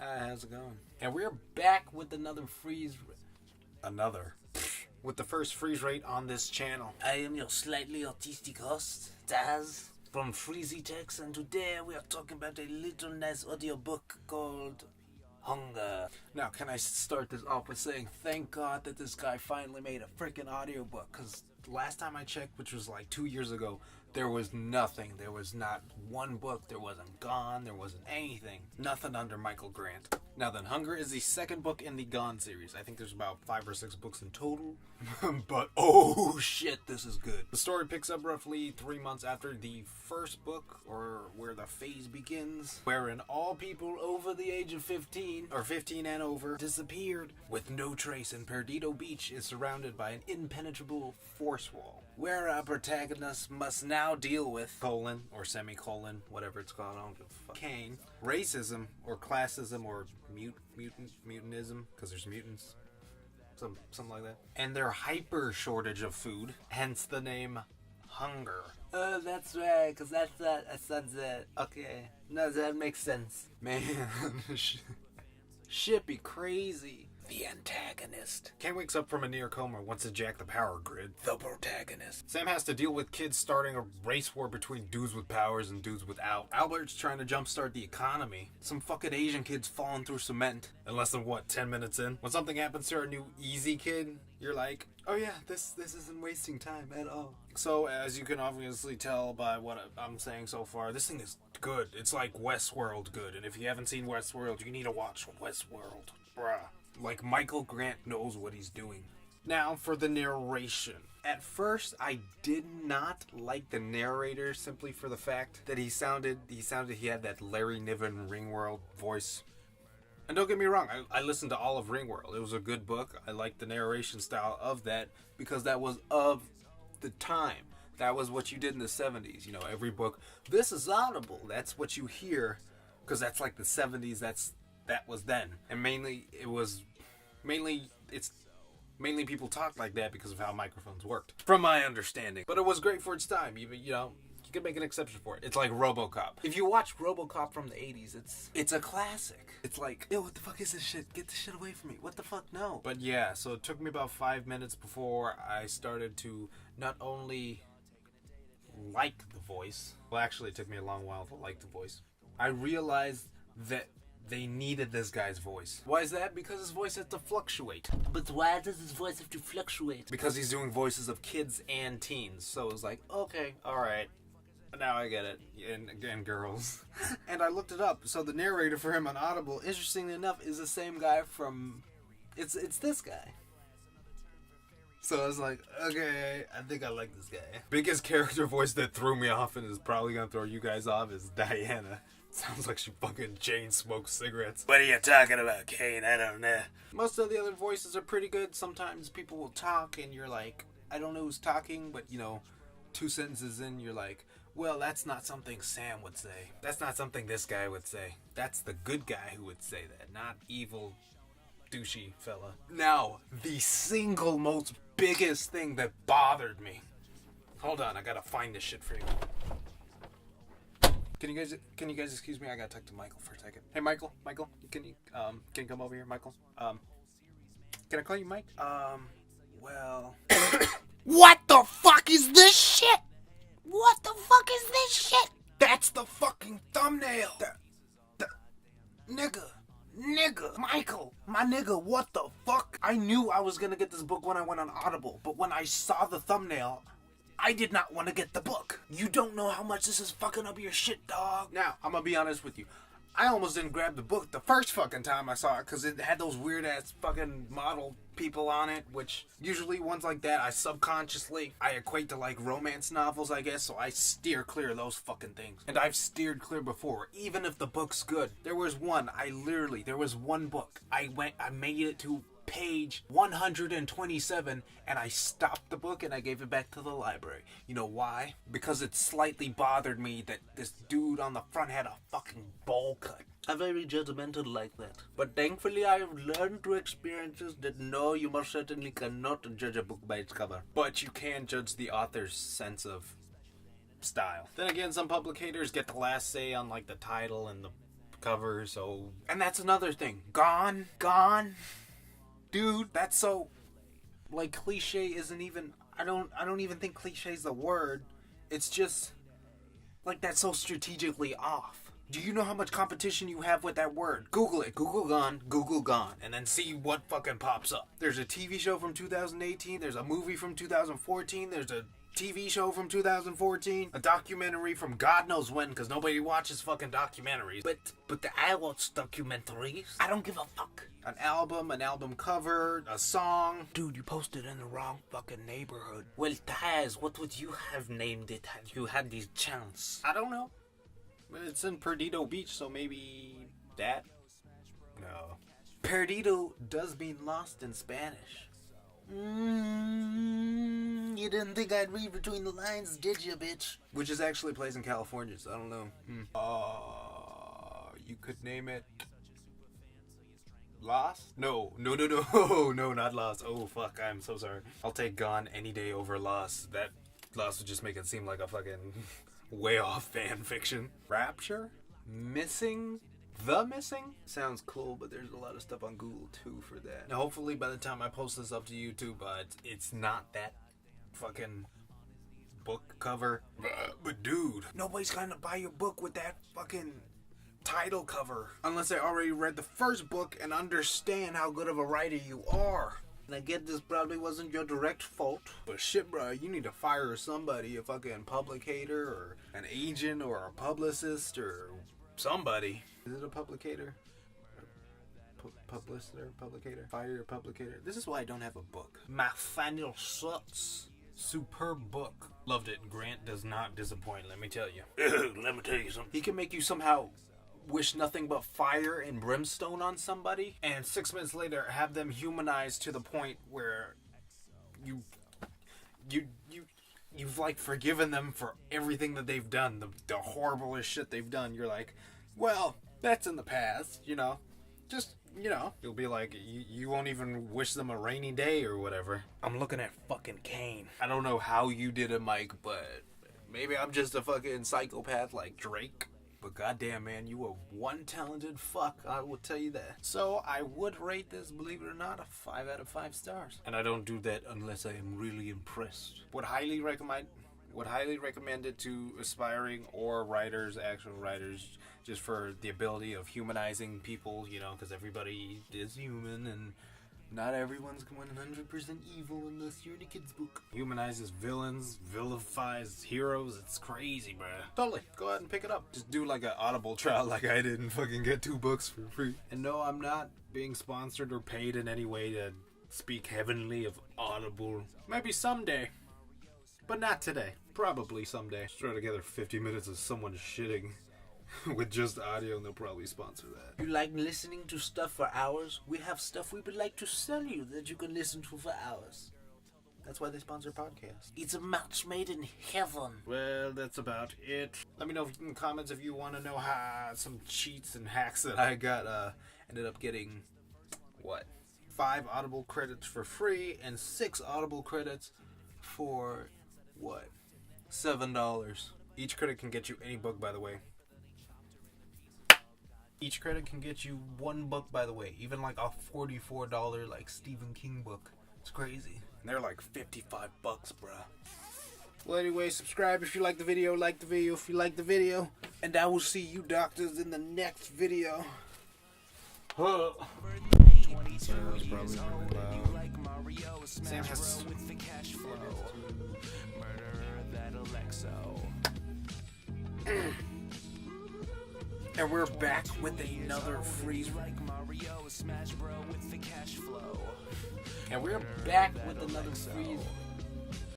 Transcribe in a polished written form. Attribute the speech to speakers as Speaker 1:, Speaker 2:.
Speaker 1: How's it going? And we're back with with the first freeze rate on this channel. I am your slightly autistic host, Taz, from Freezy Tex, and today we are talking about a little nice audiobook called Hunger. Now, can I start this off with saying thank God that this guy finally made a freaking audiobook, because last time I checked, which was like 2 years ago, there was nothing. There was not one book. There wasn't Gone. There wasn't anything. Nothing under Michael Grant. Now then, Hunger is the second book in the Gone series. I think there's about 5 or 6 books in total. But oh shit, this is good. The story picks up roughly 3 months after the first book, or where the phase begins, wherein all people over the age of 15, or 15 and over, disappeared with no trace, and Perdido Beach is surrounded by an impenetrable force wall, where our protagonist must now deal with, colon, or semicolon, whatever it's called, I don't give a fuck, Kane, racism, or classism, or mutantism, because there's mutants, something like that, and their hyper shortage of food, hence the name Hunger. Oh, that's right, because that's it. Okay, no, that makes sense. Man, shit be crazy. The antagonist. Kane wakes up from a near coma, wants to jack the power grid. The protagonist. Sam has to deal with kids starting a race war between dudes with powers and dudes without. Albert's trying to jumpstart the economy. Some fucking Asian kids falling through cement. In less than, 10 minutes in? When something happens to our new easy kid, you're like, oh yeah, this isn't wasting time at all. So, as you can obviously tell by what I'm saying so far, this thing is good. It's like Westworld good. And if you haven't seen Westworld, you need to watch Westworld. Bruh. Like, Michael Grant knows what he's doing. Now, for the narration. At first, I did not like the narrator simply for the fact that he had that Larry Niven Ringworld voice. And don't get me wrong, I listened to all of Ringworld. It was a good book. I liked the narration style of that because that was of the time. That was what you did in the 70s. You know, every book, this is Audible. That's what you hear because that's like the 70s. That was then, and mainly people talked like that because of how microphones worked, from my understanding. But it was great for its time. You could make an exception for it. It's like RoboCop. If you watch RoboCop from the 80s, it's a classic. It's like, yo, what the fuck is this shit? Get this shit away from me. What the fuck? No. But yeah, so it took me about 5 minutes before I started to not only like the voice. Well, actually, it took me a long while to like the voice. I realized that they needed this guy's voice. Why is that? Because his voice has to fluctuate. But why does his voice have to fluctuate? Because he's doing voices of kids and teens. So it was like, okay, alright. Now I get it. And girls. And I looked it up. So the narrator for him on Audible, interestingly enough, is the same guy from... It's this guy. So I was like, okay, I think I like this guy. Biggest character voice that threw me off and is probably gonna throw you guys off is Diana. Sounds like she fucking chain smokes cigarettes. What are you talking about, Kane? I don't know. Most of the other voices are pretty good. Sometimes people will talk and you're like, I don't know who's talking, but 2 sentences in, you're like, well, that's not something Sam would say. That's not something this guy would say. That's the good guy who would say that, not evil, douchey fella. Now, the single most biggest thing that bothered me. Hold on, I gotta find this shit for you. Can you guys excuse me? I gotta talk to Michael for a second. Hey, Michael, can you come over here, Michael? Can I call you Mike? Well. What the fuck is this shit? What the fuck is this shit? That's the fucking thumbnail. Nigga, Michael, my nigga, what the fuck? I knew I was gonna get this book when I went on Audible, but when I saw the thumbnail, I did not want to get the book. You don't know how much this is fucking up your shit, dog. Now, I'm gonna be honest with you. I almost didn't grab the book the first fucking time I saw it because it had those weird ass fucking model people on it, which usually ones like that I equate to like romance novels, I guess, so I steer clear of those fucking things. And I've steered clear before, even if the book's good. There was one book. I made it to page 127 and I stopped the book and I gave it back to the library. You know why? Because it slightly bothered me that this dude on the front had a fucking bowl cut. I'm very judgmental like that. But thankfully I have learned through experiences that no, you most certainly cannot judge a book by its cover. But you can judge the author's sense of style. Then again, some publicators get the last say on like the title and the cover, so... And that's another thing. Gone. Dude, that's so... Like, cliche isn't even... I don't even think cliche is the word. It's just... Like, that's so strategically off. Do you know how much competition you have with that word? Google it. Google gone. And then see what fucking pops up. There's a TV show from 2018. There's a movie from 2014. There's a TV show from 2014. A documentary from God knows when, because nobody watches fucking documentaries. But I watch documentaries. I don't give a fuck. An album cover, a song. Dude, you posted in the wrong fucking neighborhood. Well, Taz, what would you have named it had you had the chance? I don't know. It's in Perdido Beach, so maybe that? No. Perdido does mean lost in Spanish. You didn't think I'd read between the lines, did you, bitch? Which is actually plays in California, so I don't know. You could name it... Lost? No, not Lost. Oh, fuck, I'm so sorry. I'll take Gone any day over Lost. That Lost would just make it seem like a fucking... way off fan fiction. Rapture? Missing? The Missing? Sounds cool, but there's a lot of stuff on Google too for that. Now, hopefully by the time I post this up to YouTube, it's not that fucking book cover. But dude, nobody's gonna buy your book with that fucking title cover. Unless they already read the first book and understand how good of a writer you are. And I get this probably wasn't your direct fault, but shit, bro, you need to fire somebody, a fucking publicator, or an agent, or a publicist, or somebody. Is it a publicator? Publicator? Fire your publicator. This is why I don't have a book. My final thoughts. Superb book. Loved it. Grant does not disappoint, let me tell you. Let me tell you something. He can make you somehow... wish nothing but fire and brimstone on somebody, and 6 minutes later have them humanized to the point where you've like forgiven them for everything that they've done, the horriblest shit they've done. You're like, well, that's in the past, you know. Just, you know, you'll be like, you won't even wish them a rainy day or whatever. I'm looking at fucking Kane. I don't know how you did it, Mike, but maybe I'm just a fucking psychopath like Drake. But goddamn, man, you were one talented fuck, I will tell you that. So I would rate this, believe it or not, a 5 out of 5 stars. And I don't do that unless I am really impressed. Would highly recommend it to aspiring or writers, actual writers, just for the ability of humanizing people, you know, because everybody is human and not everyone's 100% evil unless you're in a kid's book. Humanizes villains, vilifies heroes. It's crazy, bruh. Totally. Go ahead and pick it up. Just do like an Audible trial like I did and fucking get 2 books for free. And no, I'm not being sponsored or paid in any way to speak heavenly of Audible. Maybe someday. But not today. Probably someday. Just throw together 50 minutes of someone shitting. With just audio, and they'll probably sponsor that. You like listening to stuff for hours? We have stuff we would like to sell you that you can listen to for hours. That's why they sponsor podcasts. It's a match made in heaven. Well, that's about it. Let me know in the comments if you want to know how some cheats and hacks that I got. Ended up getting, 5 Audible credits for free and 6 Audible credits for, $7. Each credit can get you any book, by the way. Each credit can get you 1 book, by the way. Even like a $44 like Stephen King book. It's crazy. And they're like $55, bruh. Well, anyway, subscribe if you like the video. Like the video if you like the video. And I will see you doctors in the next video. Sam has with the cash flow. And we're back with another freeze. And we're back with another freeze